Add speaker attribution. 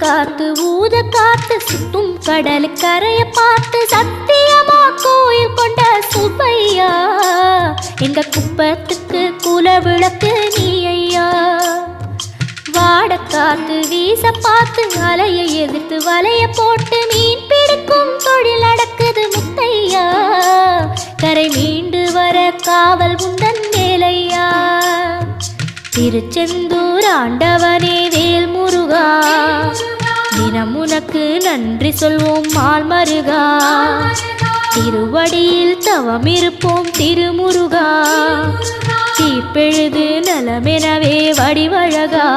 Speaker 1: காத்து ஊத காத்து சுத்தும் கடலு கரைய பார்த்து சத்தியமா கோயில் கொண்ட சுப்பையா எங்க குப்பத்துக்கு குல விளக்கு நீ ஐயா. வாட காத்து வீச பார்த்து அலையை எதிர்த்து வலைய போட்டு மீன் பிடிக்கும் தொழில் நடக்குது முத்தையா. கரை மீண்டு வர காவல் உந்தன் வேலையா. திருச்செந்தூர் ஆண்டவனே வேல் முருகா தினம் உனக்கு நன்றி சொல்வோம் மால் மருகா. திருவடியில் தவம் இருப்போம் திருமுருகா. தீர்ப்பெழுது நலமெனவே வடிவழகா.